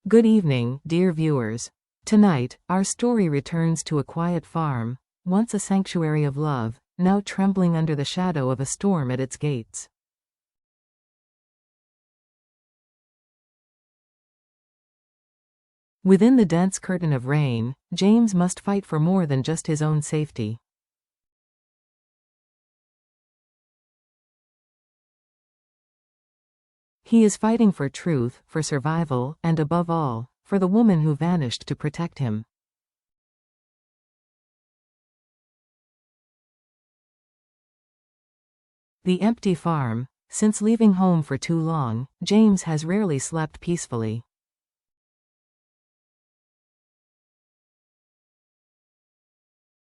Good evening, dear viewers. Tonight, our story returns to a quiet farm, once a sanctuary of love, now trembling under the shadow of a storm at its gates. Within the dense curtain of rain, James must fight for more than just his own safety. He is fighting for truth, for survival, and above all, for the woman who vanished to protect him. The empty farm. Since leaving home for too long, James has rarely slept peacefully.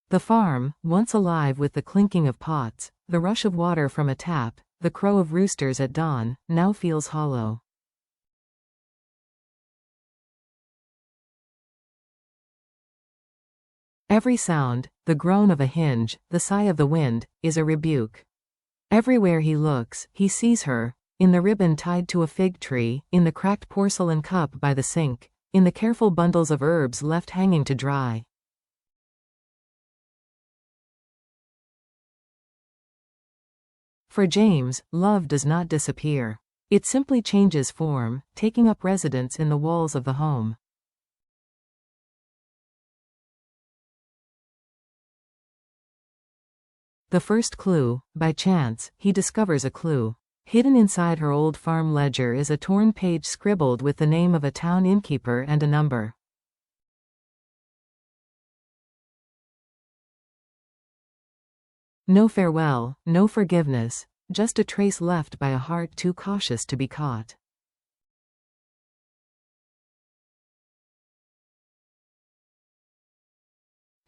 The farm, once alive with the clinking of pots, the rush of water from a tap, the crow of roosters at dawn, now feels hollow. Every sound, the groan of a hinge, the sigh of the wind, is a rebuke. Everywhere he looks, he sees her, in the ribbon tied to a fig tree, in the cracked porcelain cup by the sink, in the careful bundles of herbs left hanging to dry. For James, love does not disappear. It simply changes form, taking up residence in the walls of the home. The first clue. By chance, he discovers a clue. Hidden inside her old farm ledger is a torn page scribbled with the name of a town innkeeper and a number. No farewell, no forgiveness, just a trace left by a heart too cautious to be caught.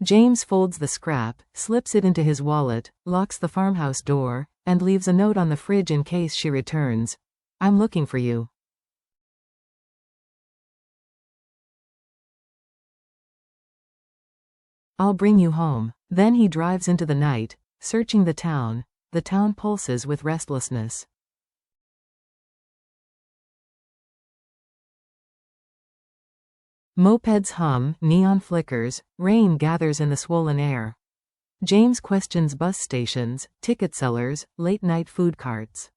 James folds the scrap, slips it into his wallet, locks the farmhouse door, and leaves a note on the fridge in case she returns. "I'm looking for you." "I'll bring you home." Then he drives into the night, searching the town. The town pulses with restlessness. Mopeds hum, neon flickers, rain gathers in the swollen air. James questions bus stations, ticket sellers, late-night food carts.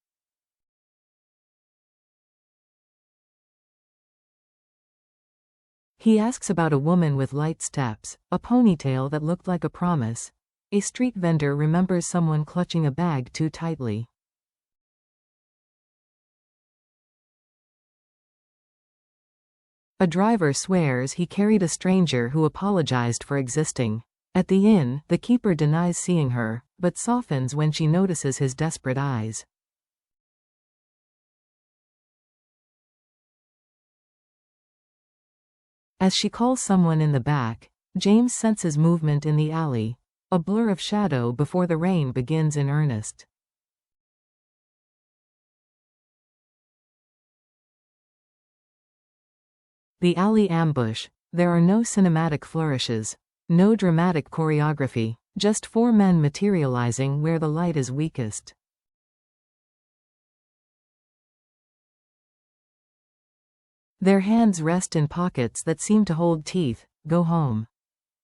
He asks about a woman with light steps, a ponytail that looked like a promise. A street vendor remembers someone clutching a bag too tightly. A driver swears he carried a stranger who apologized for existing. At the inn, the keeper denies seeing her, but softens when she notices his desperate eyes. As she calls someone in the back, James senses movement in the alley, a blur of shadow before the rain begins in earnest. The alley ambush. There are no cinematic flourishes, no dramatic choreography, just four men materializing where the light is weakest. Their hands rest in pockets that seem to hold teeth. "Go home."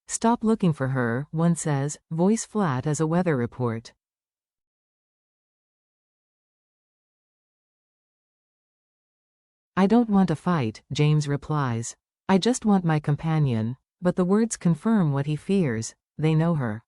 "Stop looking for her," one says, voice flat as a weather report. "I don't want a fight," James replies. "I just want my companion." But the words confirm what he fears. They know her.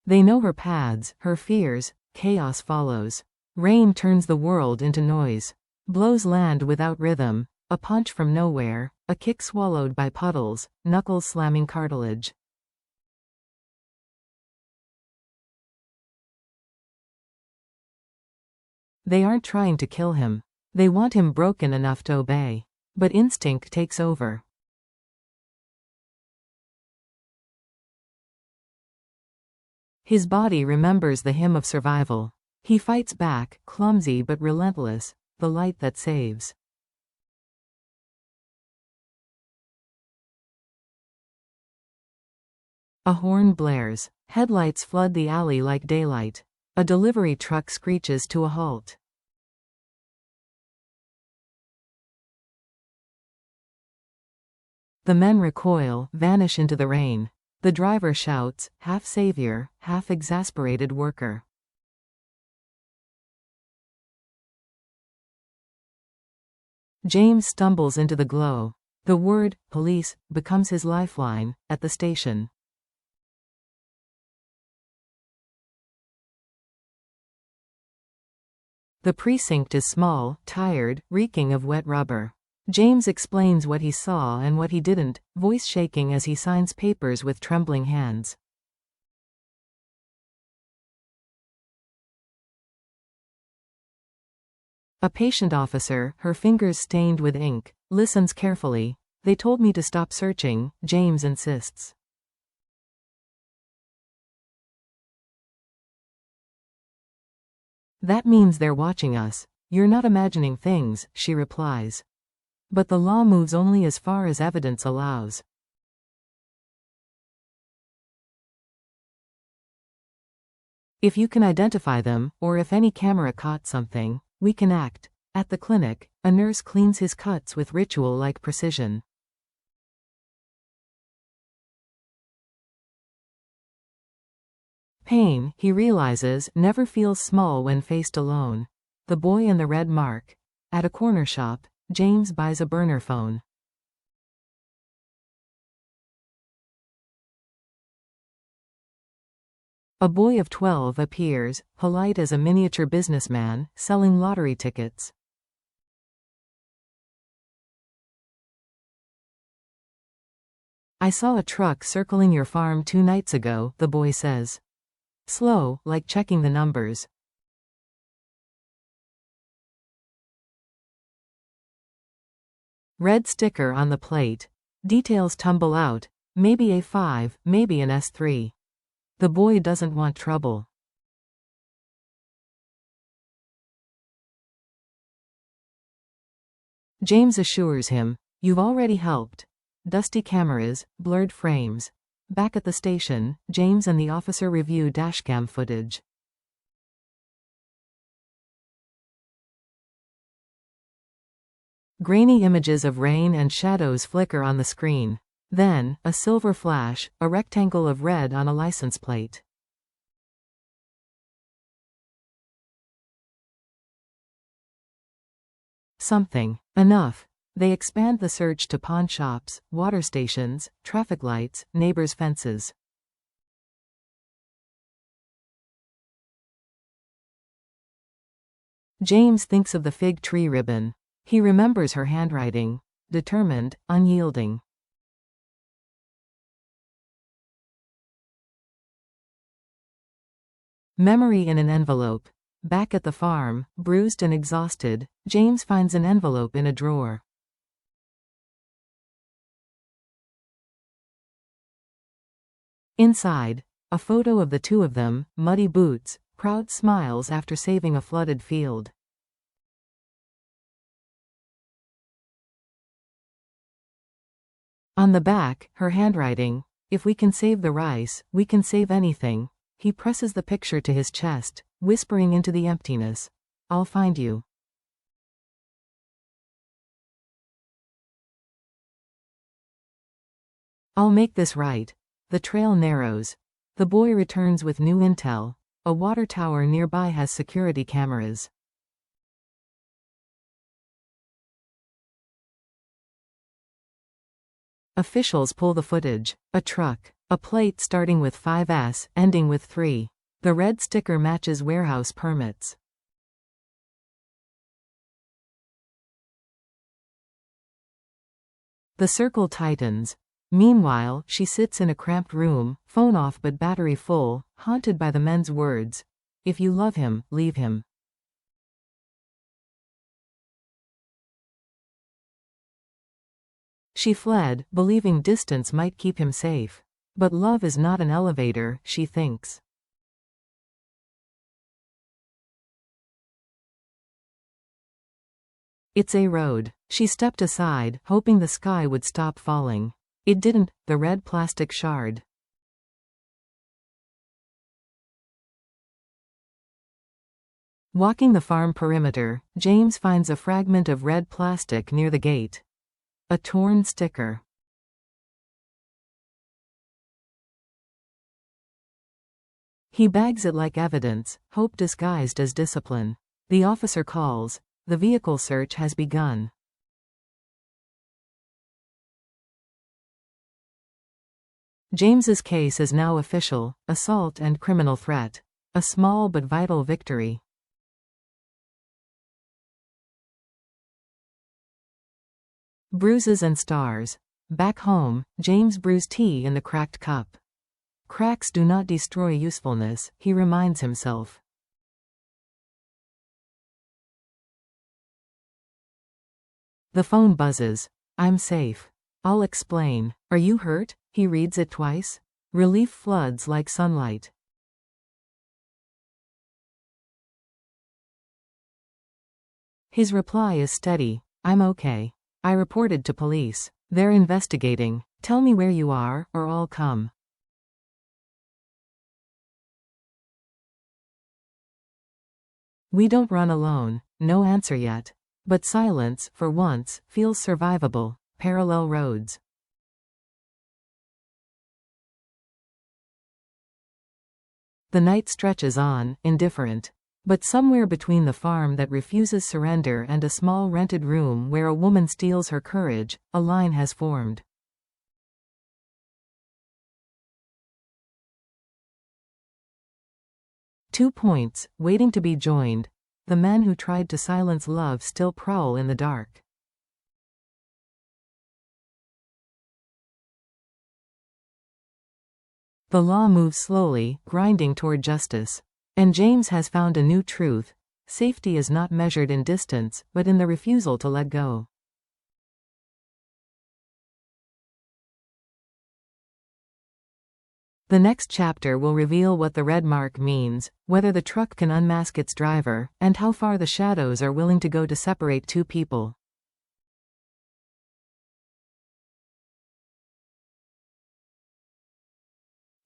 They know her paths, her fears. Chaos follows. Rain turns the world into noise. Blows land without rhythm. A punch from nowhere. A kick swallowed by puddles. Knuckles slamming cartilage. They aren't trying to kill him. They want him broken enough to obey. But instinct takes over. His body remembers the hymn of survival. He fights back, clumsy but relentless, the light that saves. A horn blares. Headlights flood the alley like daylight. A delivery truck screeches to a halt. The men recoil, vanish into the rain. The driver shouts, half savior, half exasperated worker. James stumbles into the glow. The word, police, becomes his lifeline, at the station. The precinct is small, tired, reeking of wet rubber. James explains what he saw and what he didn't, voice shaking as he signs papers with trembling hands. A patient officer, her fingers stained with ink, listens carefully. They told me to stop searching, James insists. That means they're watching us. You're not imagining things, she replies. But the law moves only as far as evidence allows. If you can identify them, or if any camera caught something, we can act. At the clinic, a nurse cleans his cuts with ritual-like precision. Pain, he realizes, never feels small when faced alone. The boy and the red mark. At a corner shop, James buys a burner phone. A boy of 12 appears, polite as a miniature businessman, selling lottery tickets. I saw a truck circling your farm 2 nights ago, the boy says. Slow, like checking the numbers. Red sticker on the plate. Details tumble out. Maybe A5, maybe an S3. The boy doesn't want trouble. James assures him, you've already helped. Dusty cameras, blurred frames. Back at the station, James and the officer review dashcam footage. Grainy images of rain and shadows flicker on the screen. Then, a silver flash, a rectangle of red on a license plate. Something. Enough. They expand the search to pawn shops, water stations, traffic lights, neighbors' fences. James thinks of the fig tree ribbon. He remembers her handwriting. Determined, unyielding. Memory in an envelope. Back at the farm, bruised and exhausted, James finds an envelope in a drawer. Inside, a photo of the 2 of them, muddy boots, proud smiles after saving a flooded field. On the back, her handwriting, if we can save the rice, we can save anything. He presses the picture to his chest, whispering into the emptiness, I'll find you. I'll make this right. The trail narrows. The boy returns with new intel. A water tower nearby has security cameras. Officials pull the footage. A truck. A plate starting with 5S, ending with 3. The red sticker matches warehouse permits. The circle tightens. Meanwhile, she sits in a cramped room, phone off but battery full, haunted by the men's words. If you love him, leave him. She fled, believing distance might keep him safe. But love is not an elevator, she thinks. It's a road. She stepped aside, hoping the sky would stop falling. It didn't, the red plastic shard. Walking the farm perimeter, James finds a fragment of red plastic near the gate. A torn sticker. He bags it like evidence, hope disguised as discipline. The officer calls. The vehicle search has begun. James's case is now official: assault and criminal threat. A small but vital victory. Bruises and stars. Back home, James brews tea in the cracked cup. Cracks do not destroy usefulness, he reminds himself. The phone buzzes. I'm safe. I'll explain. Are you hurt? He reads it twice. Relief floods like sunlight. His reply is steady. I'm okay. I reported to police. They're investigating. Tell me where you are, or I'll come. We don't run alone. No answer yet. But silence, for once, feels survivable. Parallel roads. The night stretches on, indifferent. But somewhere between the farm that refuses surrender and a small rented room where a woman steals her courage, a line has formed. Two points, waiting to be joined. The men who tried to silence love still prowl in the dark. The law moves slowly, grinding toward justice. And James has found a new truth. Safety is not measured in distance, but in the refusal to let go. The next chapter will reveal what the red mark means, whether the truck can unmask its driver, and how far the shadows are willing to go to separate two people.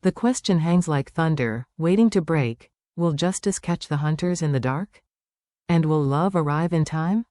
The question hangs like thunder, waiting to break. Will justice catch the hunters in the dark? And will love arrive in time?